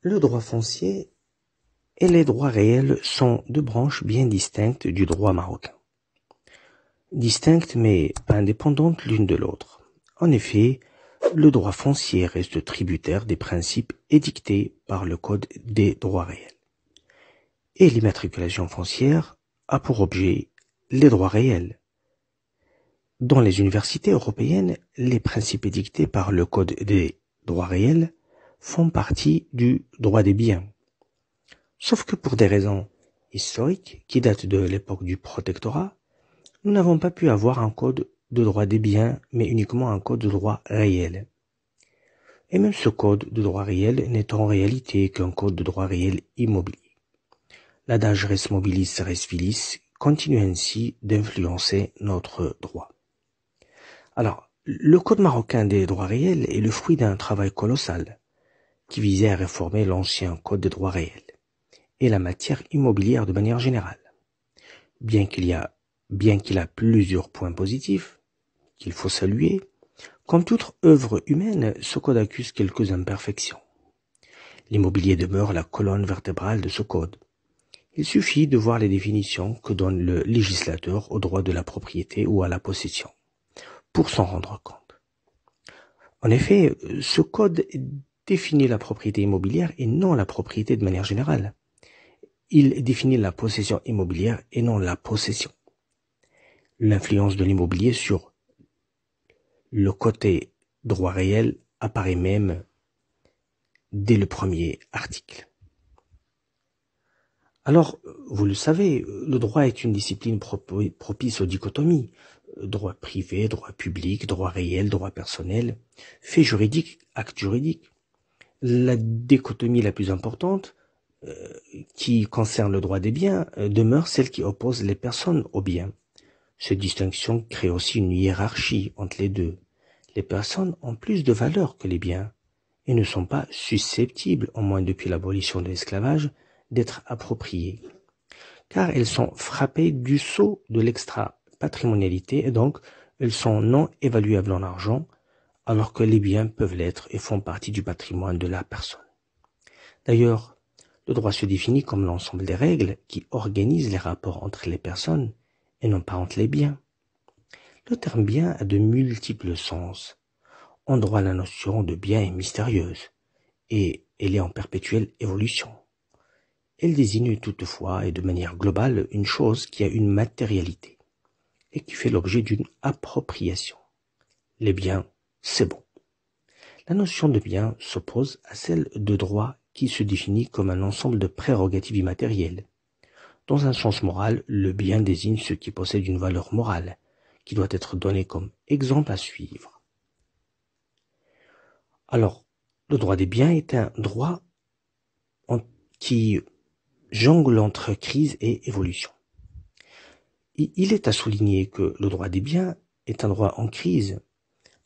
Le droit foncier et les droits réels sont deux branches bien distinctes du droit marocain. Distinctes mais indépendantes l'une de l'autre. En effet, le droit foncier reste tributaire des principes édictés par le Code des droits réels. Et l'immatriculation foncière a pour objet les droits réels. Dans les universités européennes, les principes édictés par le Code des droits réels font partie du droit des biens. Sauf que pour des raisons historiques qui datent de l'époque du protectorat, nous n'avons pas pu avoir un code de droit des biens, mais uniquement un code de droit réel. Et même ce code de droit réel n'est en réalité qu'un code de droit réel immobilier. L'adage res mobilis res vilis continue ainsi d'influencer notre droit. Alors, le code marocain des droits réels est le fruit d'un travail colossal qui visait à réformer l'ancien code des droits réels et la matière immobilière de manière générale. Bien qu'il a plusieurs points positifs qu'il faut saluer, comme toute œuvre humaine, ce code accuse quelques imperfections. L'immobilier demeure la colonne vertébrale de ce code. Il suffit de voir les définitions que donne le législateur au droit de la propriété ou à la possession, pour s'en rendre compte. En effet, ce code définit la propriété immobilière et non la propriété de manière générale. Il définit la possession immobilière et non la possession. L'influence de l'immobilier sur le côté droit réel apparaît même dès le premier article. Alors, vous le savez, le droit est une discipline propice aux dichotomies. Droit privé, droit public, droit réel, droit personnel, fait juridique, acte juridique. La dichotomie la plus importante, qui concerne le droit des biens, demeure celle qui oppose les personnes aux biens. Cette distinction crée aussi une hiérarchie entre les deux. Les personnes ont plus de valeur que les biens et ne sont pas susceptibles, au moins depuis l'abolition de l'esclavage, d'être appropriées, car elles sont frappées du sceau de l'extra-patrimonialité et donc elles sont non évaluables en argent, alors que les biens peuvent l'être et font partie du patrimoine de la personne. D'ailleurs, le droit se définit comme l'ensemble des règles qui organisent les rapports entre les personnes et non pas entre les biens. Le terme bien a de multiples sens. En droit, la notion de bien est mystérieuse et elle est en perpétuelle évolution. Elle désigne toutefois et de manière globale une chose qui a une matérialité et qui fait l'objet d'une appropriation. Les biens, c'est bon. La notion de bien s'oppose à celle de droit qui se définit comme un ensemble de prérogatives immatérielles. Dans un sens moral, le bien désigne ce qui possède une valeur morale, qui doit être donné comme exemple à suivre. Alors, le droit des biens est un droit qui jongle entre crise et évolution. Il est à souligner que le droit des biens est un droit en crise,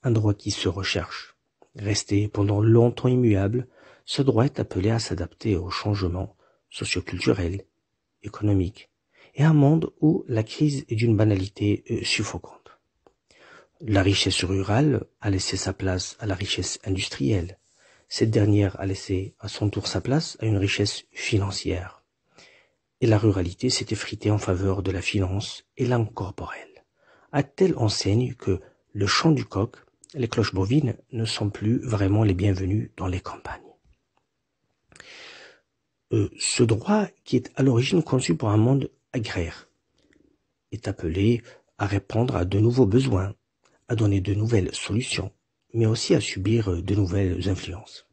un droit qui se recherche. Resté pendant longtemps immuable, ce droit est appelé à s'adapter aux changements socioculturels, économiques, et un monde où la crise est d'une banalité suffocante. La richesse rurale a laissé sa place à la richesse industrielle. Cette dernière a laissé à son tour sa place à une richesse financière. Et la ruralité s'est effritée en faveur de la finance et l'incorporel, à telle enseigne que le chant du coq, les cloches bovines ne sont plus vraiment les bienvenus dans les campagnes. Ce droit, qui est à l'origine conçu pour un monde agraire, est appelé à répondre à de nouveaux besoins, à donner de nouvelles solutions, mais aussi à subir de nouvelles influences.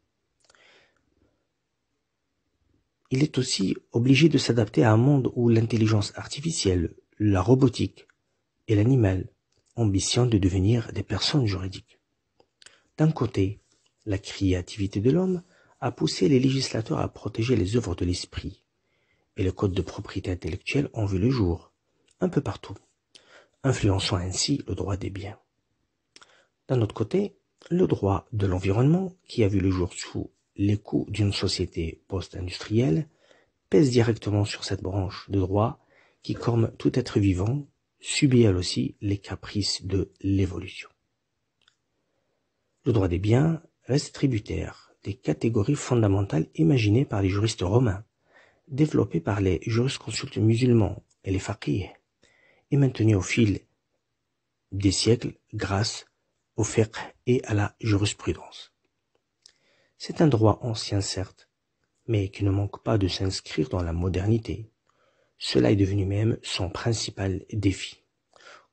Il est aussi obligé de s'adapter à un monde où l'intelligence artificielle, la robotique et l'animal ambitionnent de devenir des personnes juridiques. D'un côté, la créativité de l'homme a poussé les législateurs à protéger les œuvres de l'esprit, et le code de propriété intellectuelle ont vu le jour, un peu partout, influençant ainsi le droit des biens. D'un autre côté, le droit de l'environnement, qui a vu le jour sous les coups d'une société post-industrielle, pèse directement sur cette branche de droit qui, comme tout être vivant, subit elle aussi les caprices de l'évolution. Le droit des biens reste tributaire des catégories fondamentales imaginées par les juristes romains, développées par les jurisconsultes musulmans et les faqirs, et maintenues au fil des siècles grâce au fiqh et à la jurisprudence. C'est un droit ancien certes, mais qui ne manque pas de s'inscrire dans la modernité. Cela est devenu même son principal défi.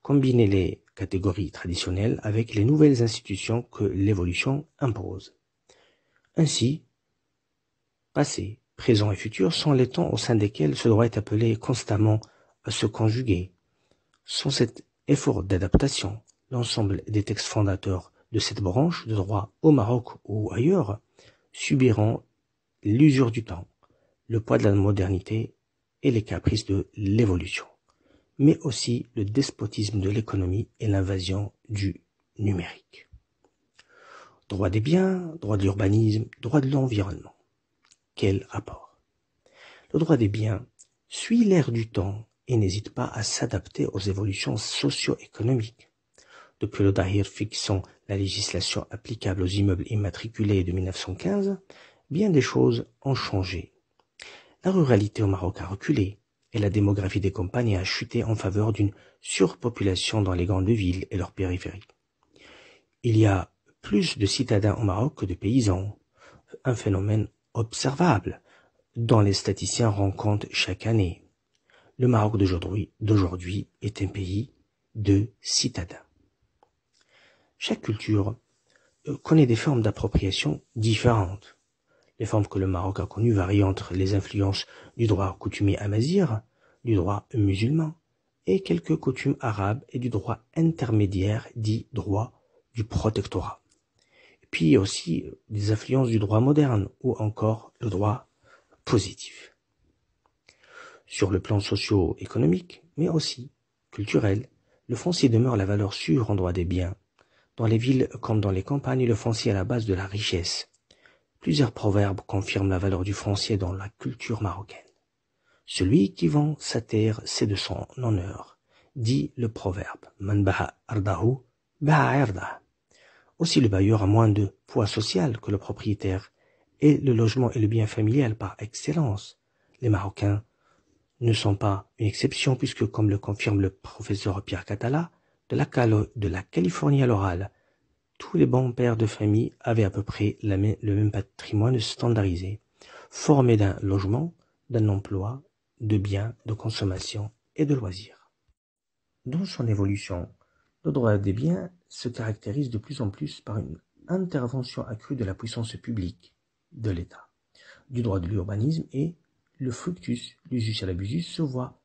Combiner les catégories traditionnelles avec les nouvelles institutions que l'évolution impose. Ainsi, passé, présent et futur sont les temps au sein desquels ce droit est appelé constamment à se conjuguer. Sans cet effort d'adaptation, l'ensemble des textes fondateurs de cette branche de droit au Maroc ou ailleurs subiront l'usure du temps, le poids de la modernité et les caprices de l'évolution, mais aussi le despotisme de l'économie et l'invasion du numérique. Droit des biens, droit de l'urbanisme, droit de l'environnement. Quel rapport? Le droit des biens suit l'ère du temps et n'hésite pas à s'adapter aux évolutions socio-économiques. Depuis le Dahir fixant la législation applicable aux immeubles immatriculés de 1915, bien des choses ont changé. La ruralité au Maroc a reculé et la démographie des campagnes a chuté en faveur d'une surpopulation dans les grandes villes et leurs périphéries. Il y a plus de citadins au Maroc que de paysans, un phénomène observable dont les statisticiens rendent compte chaque année. Le Maroc d'aujourd'hui est un pays de citadins. Chaque culture connaît des formes d'appropriation différentes. Les formes que le Maroc a connues varient entre les influences du droit coutumier amazigh, du droit musulman, et quelques coutumes arabes et du droit intermédiaire dit droit du protectorat. Et puis aussi des influences du droit moderne ou encore le droit positif. Sur le plan socio-économique, mais aussi culturel, le foncier demeure la valeur sûre en droit des biens. Dans les villes comme dans les campagnes, le foncier est à la base de la richesse. Plusieurs proverbes confirment la valeur du foncier dans la culture marocaine. Celui qui vend sa terre, c'est de son honneur, dit le proverbe. Man baha ardahu, baha irdah. Aussi le bailleur a moins de poids social que le propriétaire, et le logement est le bien familial par excellence. Les Marocains ne sont pas une exception puisque, comme le confirme le professeur Pierre Catala, de la Californie à l'Oral, tous les bons pères de famille avaient à peu près le même patrimoine standardisé, formé d'un logement, d'un emploi, de biens, de consommation et de loisirs. Dans son évolution, le droit des biens se caractérise de plus en plus par une intervention accrue de la puissance publique, de l'État, du droit de l'urbanisme et le fructus, l'usus et l'abusus se voient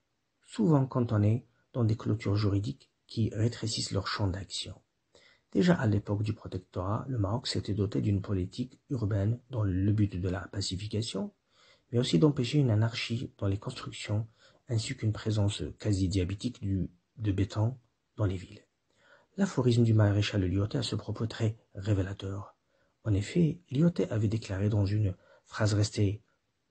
souvent cantonnés dans des clôtures juridiques qui rétrécissent leur champ d'action. Déjà à l'époque du protectorat, le Maroc s'était doté d'une politique urbaine dans le but de la pacification, mais aussi d'empêcher une anarchie dans les constructions ainsi qu'une présence quasi diabolique de béton dans les villes. L'aphorisme du maréchal Lyautey à ce propos très révélateur. En effet, Lyautey avait déclaré dans une phrase restée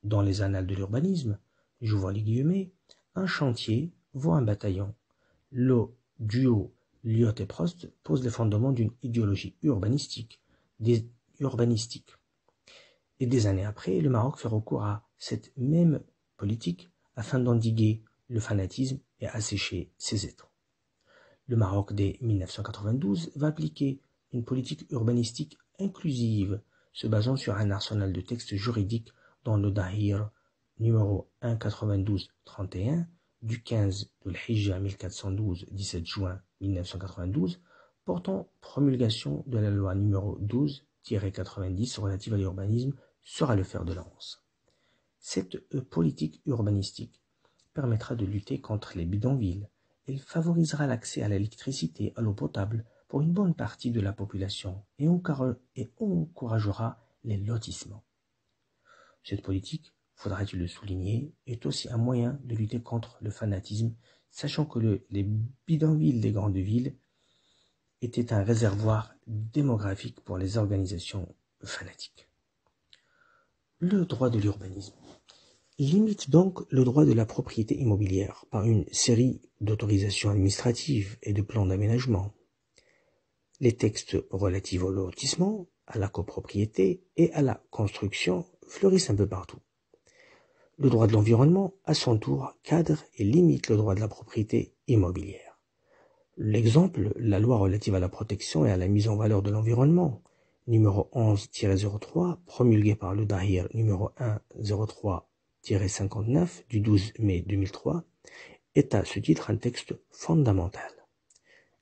dans les annales de l'urbanisme, j'ouvre les guillemets, un chantier vaut un bataillon. Le duo Lyautey-Prost pose les fondements d'une idéologie urbanistique. Et des années après, le Maroc fait recours à cette même politique afin d'endiguer le fanatisme et assécher ses étangs. Le Maroc dès 1992 va appliquer une politique urbanistique inclusive, se basant sur un arsenal de textes juridiques dans le Dahir numéro 192-31 du 15 de l'Hijja 1412, 17 juin 1992, portant promulgation de la loi numéro 12-90 relative à l'urbanisme sera le fer de lance. Cette politique urbanistique permettra de lutter contre les bidonvilles. Elle favorisera l'accès à l'électricité, à l'eau potable pour une bonne partie de la population et encouragera les lotissements. Cette politique, faudra-t-il le souligner, est aussi un moyen de lutter contre le fanatisme, sachant que les bidonvilles des grandes villes étaient un réservoir démographique pour les organisations fanatiques. Le droit de l'urbanisme limite donc le droit de la propriété immobilière par une série d'autorisations administratives et de plans d'aménagement. Les textes relatifs au lotissement à la copropriété et à la construction fleurissent un peu partout. Le droit de l'environnement, à son tour, cadre et limite le droit de la propriété immobilière. L'exemple, la loi relative à la protection et à la mise en valeur de l'environnement, numéro 11-03, promulguée par le Dahir numéro 103-59 du 12 mai 2003, est à ce titre un texte fondamental.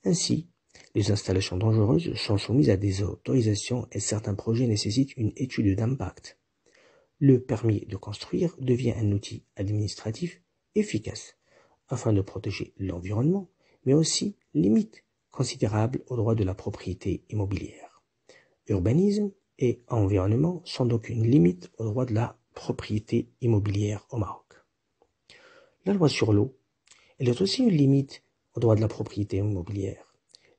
Ainsi, les installations dangereuses sont soumises à des autorisations et certains projets nécessitent une étude d'impact. Le permis de construire devient un outil administratif efficace afin de protéger l'environnement, mais aussi limite considérable au droit de la propriété immobilière. Urbanisme et environnement sont donc une limite au droit de la propriété immobilière au Maroc. La loi sur l'eau, elle est aussi une limite au droit de la propriété immobilière.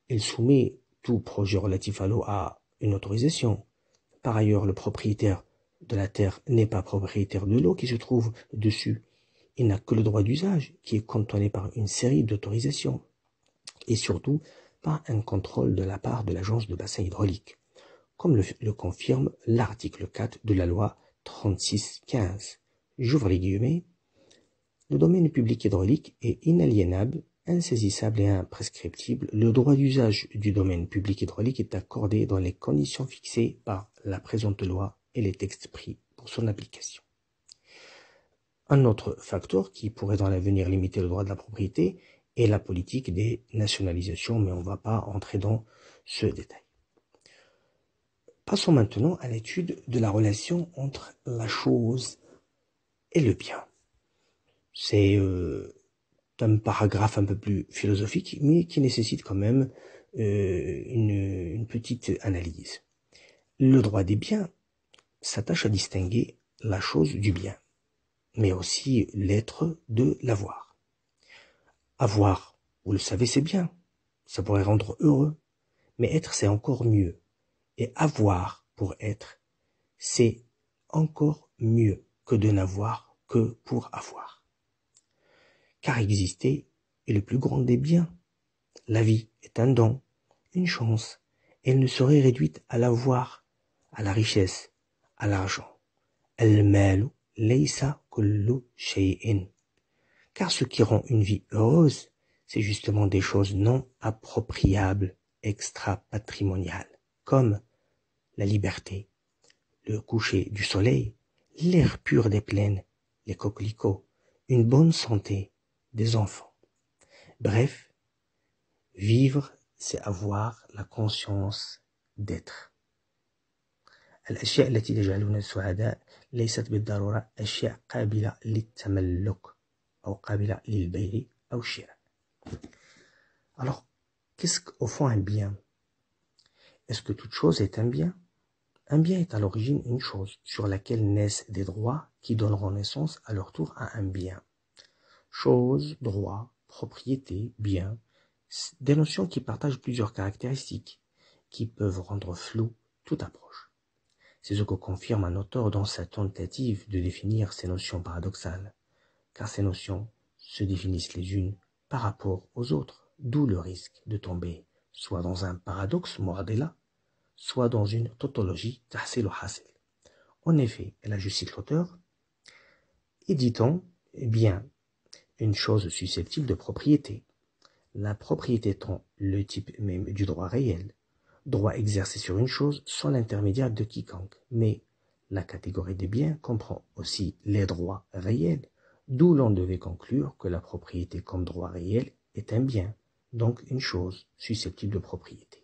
Elle soumet tout projet relatif à l'eau à une autorisation. Par ailleurs, le propriétaire de la terre n'est pas propriétaire de l'eau qui se trouve dessus. Il n'a que le droit d'usage qui est cantonné par une série d'autorisations et surtout par un contrôle de la part de l'agence de bassin hydraulique, comme le confirme l'article 4 de la loi 36-15. J'ouvre les guillemets. Le domaine public hydraulique est inaliénable, insaisissable et imprescriptible. Le droit d'usage du domaine public hydraulique est accordé dans les conditions fixées par la présente loi et les textes pris pour son application. Un autre facteur qui pourrait dans l'avenir limiter le droit de la propriété est la politique des nationalisations, mais on ne va pas entrer dans ce détail. Passons maintenant à l'étude de la relation entre la chose et le bien. C'est un paragraphe un peu plus philosophique, mais qui nécessite quand même une petite analyse. Le droit des biens s'attache à distinguer la chose du bien, mais aussi l'être de l'avoir. Avoir, vous le savez, c'est bien, ça pourrait rendre heureux, mais être, c'est encore mieux. Et avoir pour être, c'est encore mieux que de n'avoir que pour avoir. Car exister est le plus grand des biens. La vie est un don, une chance. Elle ne serait réduite à l'avoir, à la richesse, à l'argent. Al-malu laysa kullu shay'in. Car ce qui rend une vie heureuse, c'est justement des choses non appropriables, extra-patrimoniales, comme la liberté, le coucher du soleil, l'air pur des plaines, les coquelicots, une bonne santé, des enfants. Bref, vivre, c'est avoir la conscience d'être. الأشياء التي تجعلنا سعداء ليست بالضرورة أشياء قابلة للتملك أو قابلة للبيع أو الشراء. Alors, qu'est-ce qu'au fond un bien? Est-ce que toute chose est un bien? Un bien est à l'origine une chose sur laquelle naissent des droits qui donneront naissance à leur tour à un bien. Chose, droit, propriété, bien, des notions qui partagent plusieurs caractéristiques, qui peuvent rendre flou toute approche. C'est ce que confirme un auteur dans sa tentative de définir ces notions paradoxales, car ces notions se définissent les unes par rapport aux autres, d'où le risque de tomber soit dans un paradoxe mu'adila, soit dans une tautologie tahsil ou hasil. En effet, et là je cite l'auteur, et dit-on, bien, une chose susceptible de propriété, la propriété étant le type même du droit réel, droit exercé sur une chose sans l'intermédiaire de quiconque, mais la catégorie des biens comprend aussi les droits réels, d'où l'on devait conclure que la propriété comme droit réel est un bien, donc une chose susceptible de propriété.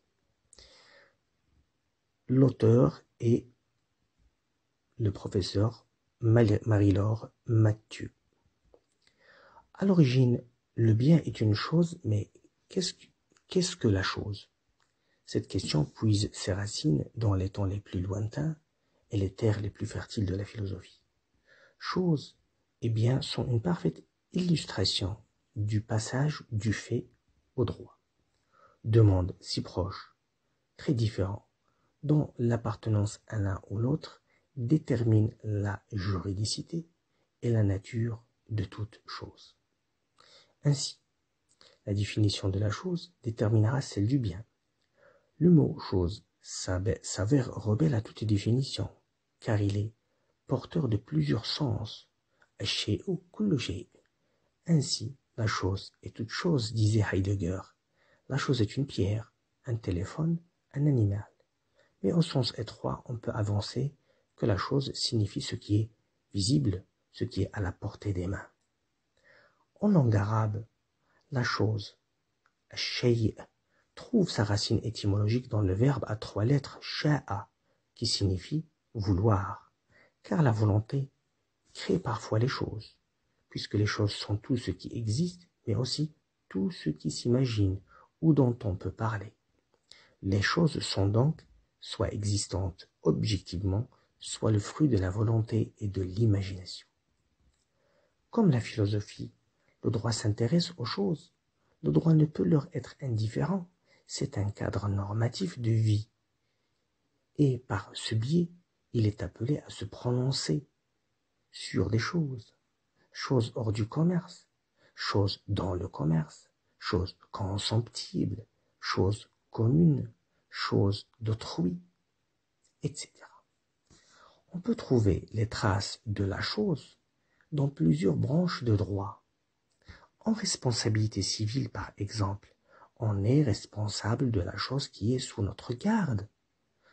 L'auteur est le professeur Marie-Laure Mathieu. À l'origine, le bien est une chose, mais qu'est-ce que la chose? Cette question puise ses racines dans les temps les plus lointains et les terres les plus fertiles de la philosophie. Chose et bien sont une parfaite illustration du passage du fait au droit. Deux mondes si proches, très différents, dont l'appartenance à l'un ou l'autre détermine la juridicité et la nature de toute chose. Ainsi, la définition de la chose déterminera celle du bien. Le mot chose s'avère rebelle à toute définition, car il est porteur de plusieurs sens. الشيء كل شيء. Ainsi, la chose est toute chose, disait Heidegger. La chose est une pierre, un téléphone, un animal. Mais au sens étroit, on peut avancer que la chose signifie ce qui est visible, ce qui est à la portée des mains. En langue arabe, la chose, الشيء, trouve sa racine étymologique dans le verbe à 3 lettres sha'a, qui signifie vouloir, car la volonté crée parfois les choses, puisque les choses sont tout ce qui existe, mais aussi tout ce qui s'imagine ou dont on peut parler. Les choses sont donc soit existantes objectivement, soit le fruit de la volonté et de l'imagination. Comme la philosophie, le droit s'intéresse aux choses. Le droit ne peut leur être indifférent. C'est un cadre normatif de vie. Et par ce biais, il est appelé à se prononcer sur des choses. Choses hors du commerce, choses dans le commerce, choses consomptibles, choses communes, choses d'autrui, etc. On peut trouver les traces de la chose dans plusieurs branches de droit. En responsabilité civile, par exemple, on est responsable de la chose qui est sous notre garde.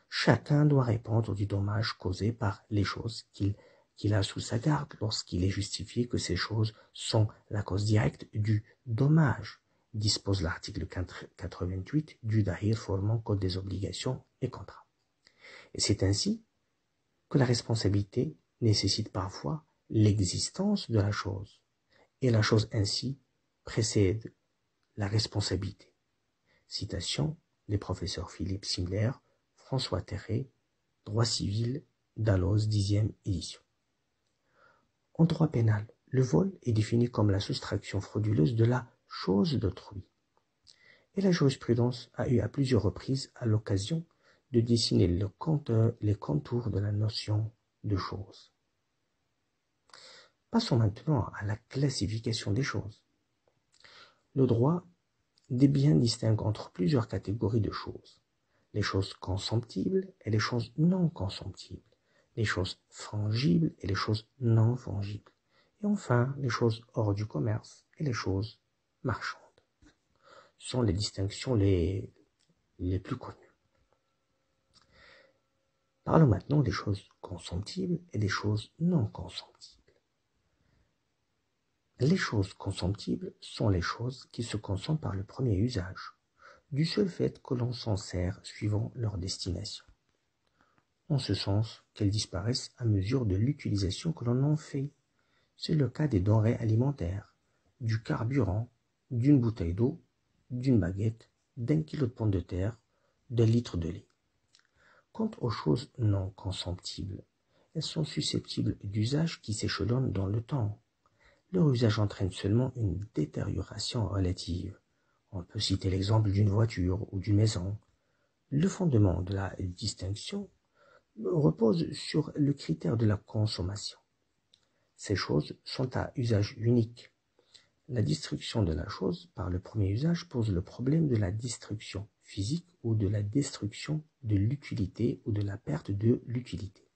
Chacun doit répondre du dommage causé par les choses qu'il a sous sa garde lorsqu'il est justifié que ces choses sont la cause directe du dommage, dispose l'article 88 du Dahir formant Code des obligations et contrats. Et c'est ainsi que la responsabilité nécessite parfois l'existence de la chose, et la chose ainsi précède la responsabilité. Citation des professeurs Philippe Simler, François Terré, Droit civil, Dalloz, 10e édition. En droit pénal, le vol est défini comme la soustraction frauduleuse de la chose d'autrui. Et la jurisprudence a eu à plusieurs reprises à l'occasion de dessiner les contours de la notion de chose. Passons maintenant à la classification des choses. Le droit des biens distingue entre plusieurs catégories de choses. Les choses consomptibles et les choses non consomptibles, les choses fongibles et les choses non fongibles, et enfin les choses hors du commerce et les choses marchandes. Ce sont les distinctions les plus connues. Parlons maintenant des choses consomptibles et des choses non consomptibles. Les choses consomptibles sont les choses qui se consomment par le premier usage, du seul fait que l'on s'en sert suivant leur destination, en ce sens qu'elles disparaissent à mesure de l'utilisation que l'on en fait. C'est le cas des denrées alimentaires, du carburant, d'une bouteille d'eau, d'une baguette, d'un kilo de pommes de terre, d'un litre de lait. Quant aux choses non consomptibles, elles sont susceptibles d'usages qui s'échelonnent dans le temps. Leur usage entraîne seulement une détérioration relative. On peut citer l'exemple d'une voiture ou d'une maison. Le fondement de la distinction repose sur le critère de la consommation. Ces choses sont à usage unique. La destruction de la chose par le premier usage pose le problème de la destruction physique ou de la destruction de l'utilité ou de la perte de l'utilité.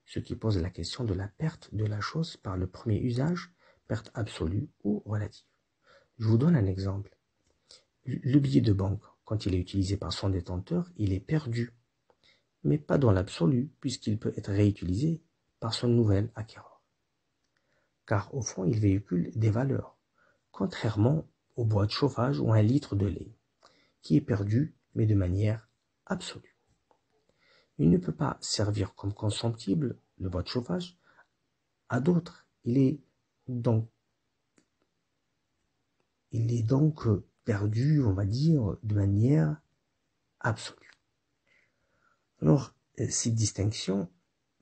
Ce qui pose la question de la perte de la chose par le premier usage, perte absolue ou relative. Je vous donne un exemple. Le billet de banque, quand il est utilisé par son détenteur, il est perdu, mais pas dans l'absolu, puisqu'il peut être réutilisé par son nouvel acquéreur. Car au fond, il véhicule des valeurs, contrairement au bois de chauffage ou un litre de lait, qui est perdu, mais de manière absolue. Il ne peut pas servir comme consomptible, le bois de chauffage, à d'autres. Il est donc perdu, on va dire, de manière absolue. Alors, cette distinction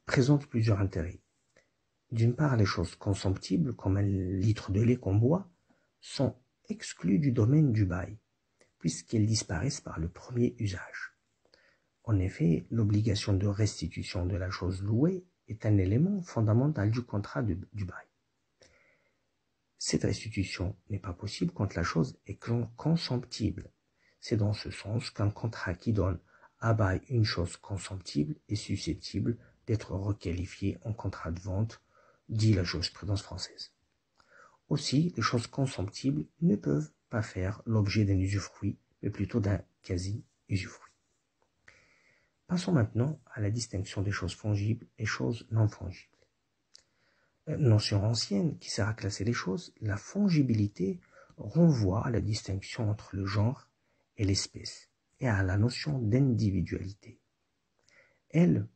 présente plusieurs intérêts. D'une part, les choses consomptibles, comme un litre de lait qu'on boit, sont exclues du domaine du bail, puisqu'elles disparaissent par le premier usage. En effet, l'obligation de restitution de la chose louée est un élément fondamental du contrat du bail. Cette restitution n'est pas possible quand la chose est consomptible. C'est dans ce sens qu'un contrat qui donne une chose consomptible est susceptible d'être requalifiée en contrat de vente, dit la jurisprudence française. Aussi, les choses consomptibles ne peuvent pas faire l'objet d'un usufruit, mais plutôt d'un quasi-usufruit. Passons maintenant à la distinction des choses fongibles et choses non fongibles. Notion ancienne qui sert à classer les choses, la fongibilité renvoie à la distinction entre le genre et l'espèce et à la notion d'individualité. Elle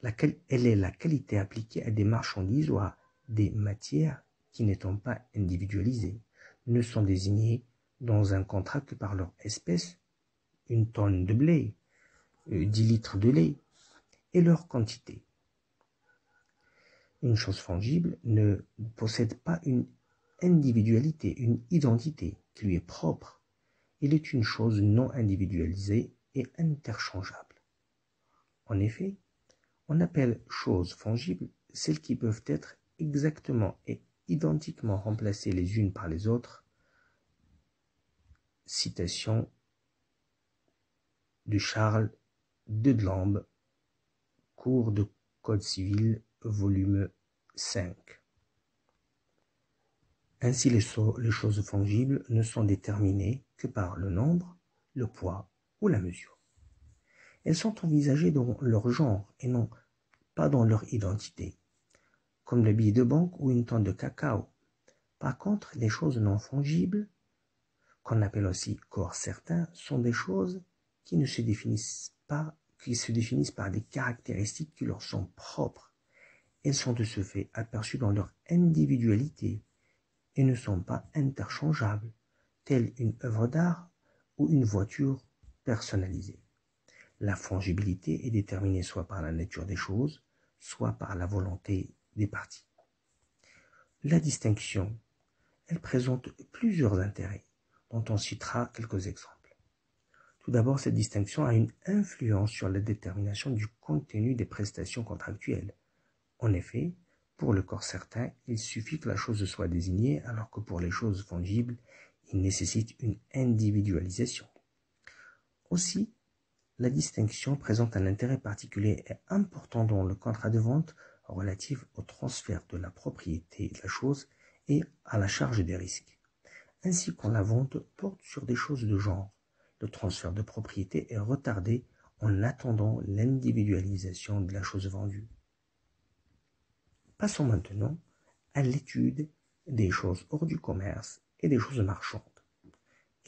est la qualité appliquée à des marchandises ou à des matières qui, n'étant pas individualisées, ne sont désignées dans un contrat que par leur espèce, une tonne de blé, 10 litres de lait, et leur quantité. Une chose fongible ne possède pas une individualité, une identité qui lui est propre. Il est une chose non individualisée et interchangeable. En effet, on appelle choses fongibles celles qui peuvent être exactement et identiquement remplacées les unes par les autres. Citation de Charles Dedelambe, cours de Code civil, volume 5. Ainsi, les choses fongibles ne sont déterminées que par le nombre, le poids ou la mesure. Elles sont envisagées dans leur genre et non pas dans leur identité, comme le billet de banque ou une tonne de cacao. Par contre, les choses non fongibles, qu'on appelle aussi corps certains, sont des choses qui se définissent par des caractéristiques qui leur sont propres. Elles sont de ce fait aperçues dans leur individualité et ne sont pas interchangeables, telle une œuvre d'art ou une voiture personnalisée. La fongibilité est déterminée soit par la nature des choses, soit par la volonté des parties. La distinction, elle présente plusieurs intérêts, dont on citera quelques exemples. Tout d'abord, cette distinction a une influence sur la détermination du contenu des prestations contractuelles. En effet, pour le corps certain, il suffit que la chose soit désignée, alors que pour les choses fongibles, il nécessite une individualisation. Aussi, la distinction présente un intérêt particulier et important dans le contrat de vente relatif au transfert de la propriété de la chose et à la charge des risques. Ainsi, quand la vente porte sur des choses de genre, le transfert de propriété est retardé en attendant l'individualisation de la chose vendue. Passons maintenant à l'étude des choses hors du commerce et des choses marchandes.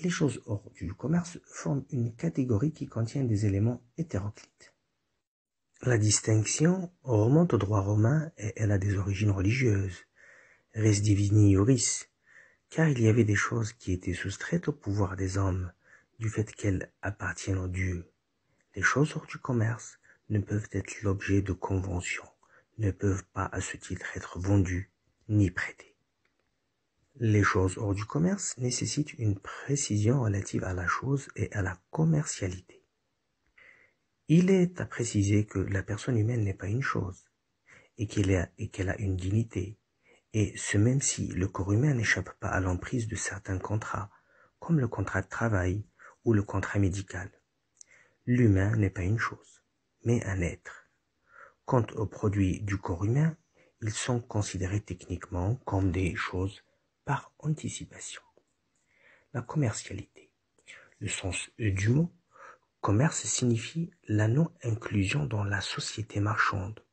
Les choses hors du commerce forment une catégorie qui contient des éléments hétéroclites. La distinction remonte au droit romain et elle a des origines religieuses, res divini iuris, car il y avait des choses qui étaient soustraites au pouvoir des hommes, du fait qu'elles appartiennent aux dieux. Les choses hors du commerce ne peuvent être l'objet de conventions, ne peuvent pas à ce titre être vendues ni prêtées. Les choses hors du commerce nécessitent une précision relative à la chose et à la commercialité. Il est à préciser que la personne humaine n'est pas une chose, et qu'elle a une dignité, et ce même si le corps humain n'échappe pas à l'emprise de certains contrats, comme le contrat de travail ou le contrat médical. L'humain n'est pas une chose, mais un être. Quant aux produits du corps humain, ils sont considérés techniquement comme des choses par anticipation. La commercialité. Le sens du mot commerce signifie la non-inclusion dans la société marchande,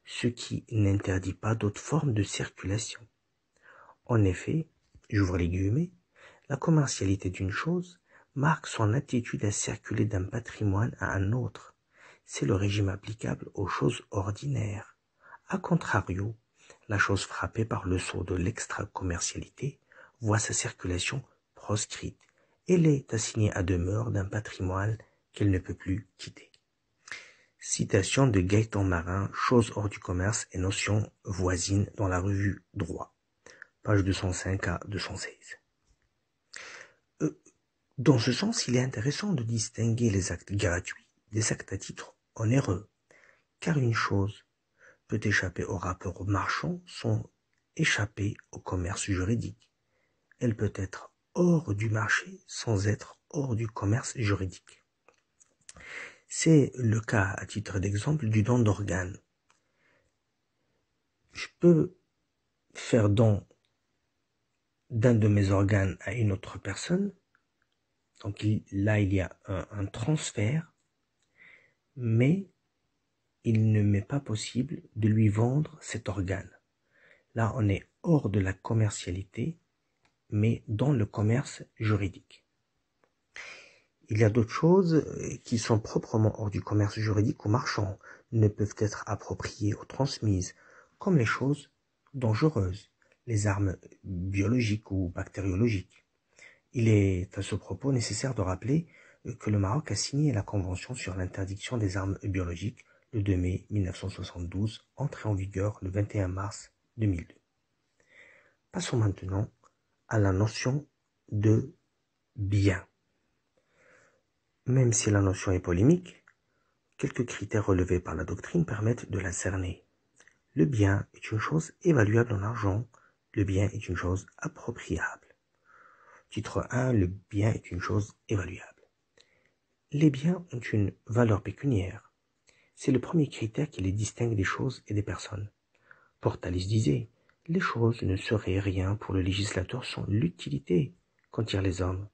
ce qui n'interdit pas d'autres formes de circulation. En effet, j'ouvre les guillemets, la commercialité d'une chose marque son attitude à circuler d'un patrimoine à un autre. C'est le régime applicable aux choses ordinaires. A contrario, la chose frappée par le sceau de l'extra-commercialité voit sa circulation proscrite. Elle est assignée à demeure d'un patrimoine qu'elle ne peut plus quitter. Citation de Gaëtan Marin, Choses hors du commerce et notions voisines dans la revue Droit, page 205 à 216. Dans ce sens, il est intéressant de distinguer les actes gratuits des actes à titre onéreux, car une chose peut échapper au rapport marchand sans échapper au commerce juridique. Elle peut être hors du marché sans être hors du commerce juridique. C'est le cas, à titre d'exemple, du don d'organes. Je peux faire don d'un de mes organes à une autre personne. Donc là, il y a un transfert, mais il ne m'est pas possible de lui vendre cet organe. Là, on est hors de la commercialité, mais dans le commerce juridique. Il y a d'autres choses qui sont proprement hors du commerce juridique ou marchand, ne peuvent être appropriées ou transmises, comme les choses dangereuses, les armes biologiques ou bactériologiques. Il est à ce propos nécessaire de rappeler que le Maroc a signé la Convention sur l'interdiction des armes biologiques le 2 mai 1972, entrée en vigueur le 21 mars 2002. Passons maintenant à la notion de bien. Même si la notion est polémique, quelques critères relevés par la doctrine permettent de la cerner. Le bien est une chose évaluable en argent, le bien est une chose appropriable. Titre 1, le bien est une chose évaluable. Les biens ont une valeur pécuniaire. C'est le premier critère qui les distingue des choses et des personnes. Portalis disait, les choses ne seraient rien pour le législateur sans l'utilité qu'en tirent les hommes.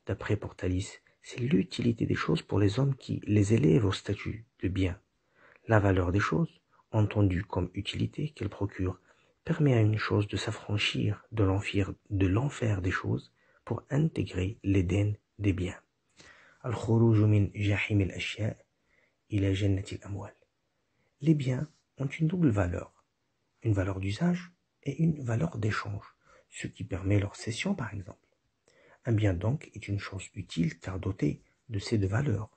D'après Portalis, c'est l'utilité des choses pour les hommes qui les élève au statut de bien. La valeur des choses, entendue comme utilité qu'elle procure, permet à une chose de s'affranchir de l'enfer des choses pour intégrer l'Éden des biens. Al-Khuruj min jahim al-ashya' ila jannati al-amwal. Les biens ont une double valeur, une valeur d'usage et une valeur d'échange, ce qui permet leur cession par exemple. Un bien donc est une chose utile car dotée de ces deux valeurs.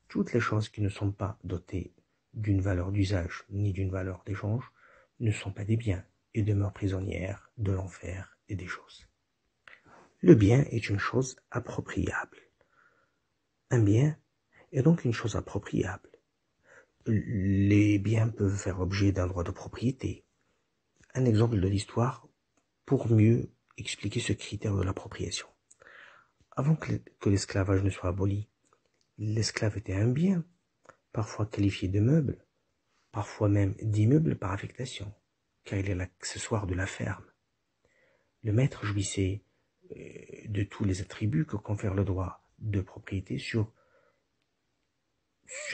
Toutes les choses qui ne sont pas dotées d'une valeur d'usage ni d'une valeur d'échange ne sont pas des biens et demeurent prisonnières de l'enfer et des choses. Le bien est une chose appropriable. Un bien est donc une chose appropriable. Les biens peuvent faire l'objet d'un droit de propriété. Un exemple de l'histoire pour mieux expliquer ce critère de l'appropriation. Avant que l'esclavage ne soit aboli, l'esclave était un bien, parfois qualifié de meuble, parfois même d'immeuble par affectation, car il est l'accessoire de la ferme. Le maître jouissait de tous les attributs que confère le droit de propriété sur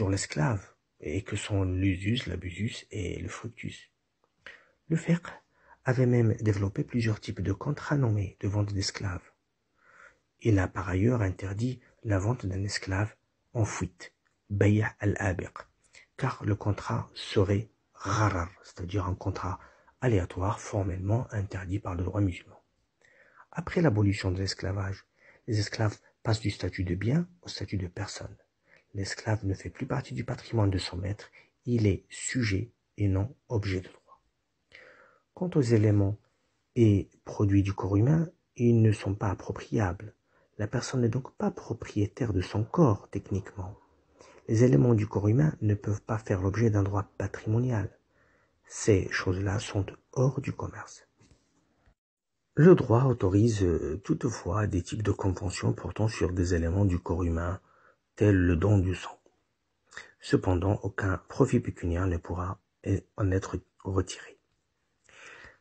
l'esclave, et que sont l'usus, l'abusus et le fructus. Le fiqh avait même développé plusieurs types de contrats nommés de vente d'esclaves. Il a par ailleurs interdit la vente d'un esclave en fuite, bay' al-abiq, car le contrat serait gharar, c'est-à-dire un contrat aléatoire formellement interdit par le droit musulman. Après l'abolition de l'esclavage, les esclaves passent du statut de bien au statut de personne. L'esclave ne fait plus partie du patrimoine de son maître, il est sujet et non objet de droit. Quant aux éléments et produits du corps humain, ils ne sont pas appropriables. La personne n'est donc pas propriétaire de son corps, techniquement. Les éléments du corps humain ne peuvent pas faire l'objet d'un droit patrimonial. Ces choses-là sont hors du commerce. Le droit autorise toutefois des types de conventions portant sur des éléments du corps humain, tels le don du sang. Cependant, aucun profit pécuniaire ne pourra en être retiré.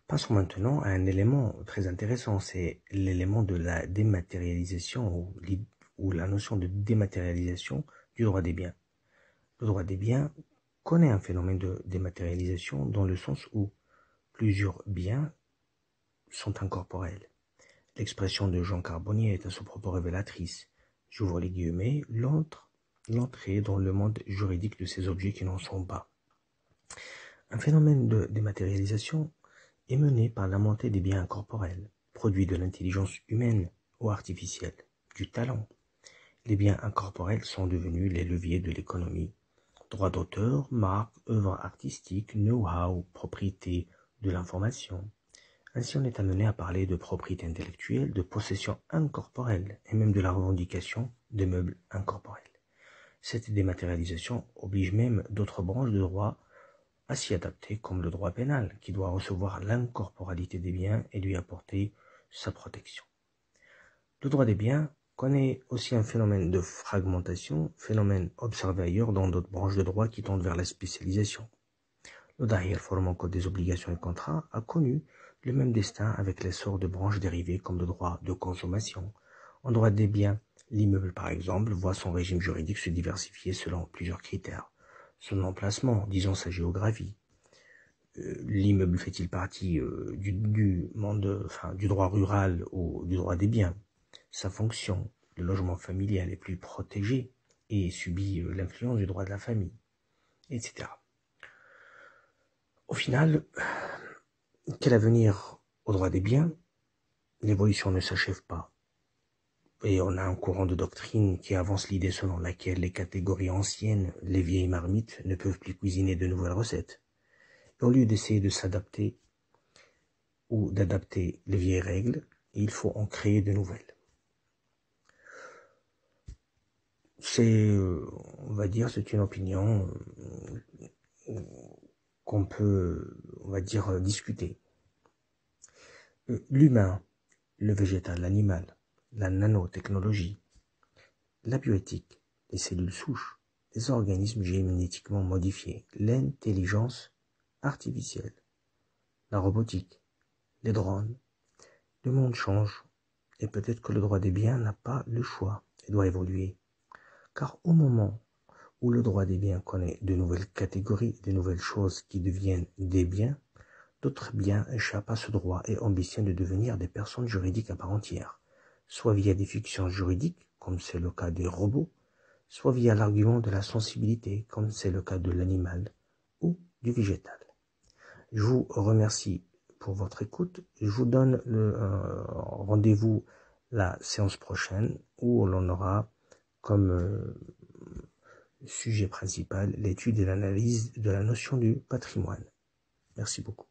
Passons maintenant à un élément très intéressant, c'est l'élément de la dématérialisation ou la notion de dématérialisation du droit des biens. Le droit des biens connaît un phénomène de dématérialisation dans le sens où plusieurs biens sont incorporels. L'expression de Jean Carbonnier est à ce propos révélatrice. J'ouvre les guillemets, l'entrée dans le monde juridique de ces objets qui n'en sont pas. Un phénomène de dématérialisation est mené par la montée des biens incorporels, produits de l'intelligence humaine ou artificielle, du talent. Les biens incorporels sont devenus les leviers de l'économie. Droits d'auteur, marques, œuvres artistiques, know-how, propriété de l'information. Ainsi, on est amené à parler de propriété intellectuelle, de possession incorporelle et même de la revendication de meubles incorporels. Cette dématérialisation oblige même d'autres branches de droit à s'y adapter, comme le droit pénal, qui doit recevoir l'incorporalité des biens et lui apporter sa protection. Le droit des biens connaît aussi un phénomène de fragmentation, phénomène observé ailleurs dans d'autres branches de droit qui tendent vers la spécialisation. Le Dahir, formant code des obligations et contrats, a connu le même destin avec l'essor de branches dérivées comme le droit de consommation. En droit des biens, l'immeuble par exemple voit son régime juridique se diversifier selon plusieurs critères. Son emplacement, disons sa géographie. L'immeuble fait-il partie du droit rural ou du droit des biens? Sa fonction, le logement familial est plus protégé et subit l'influence du droit de la famille, etc. Au final, quel avenir au droit des biens? L'évolution ne s'achève pas. Et on a un courant de doctrine qui avance l'idée selon laquelle les catégories anciennes, les vieilles marmites, ne peuvent plus cuisiner de nouvelles recettes. Et au lieu d'essayer de s'adapter ou d'adapter les vieilles règles, il faut en créer de nouvelles. C'est, on va dire, c'est une opinion qu'on peut, on va dire, discuter. L'humain, le végétal, l'animal, la nanotechnologie, la bioéthique, les cellules souches, les organismes génétiquement modifiés, l'intelligence artificielle, la robotique, les drones. Le monde change et peut-être que le droit des biens n'a pas le choix et doit évoluer. Car au moment où le droit des biens connaît de nouvelles catégories, de nouvelles choses qui deviennent des biens, d'autres biens échappent à ce droit et ambitionnent de devenir des personnes juridiques à part entière, soit via des fictions juridiques, comme c'est le cas des robots, soit via l'argument de la sensibilité, comme c'est le cas de l'animal ou du végétal. Je vous remercie pour votre écoute. Je vous donne le rendez-vous la séance prochaine où l'on aura comme sujet principal l'étude et l'analyse de la notion du patrimoine. Merci beaucoup.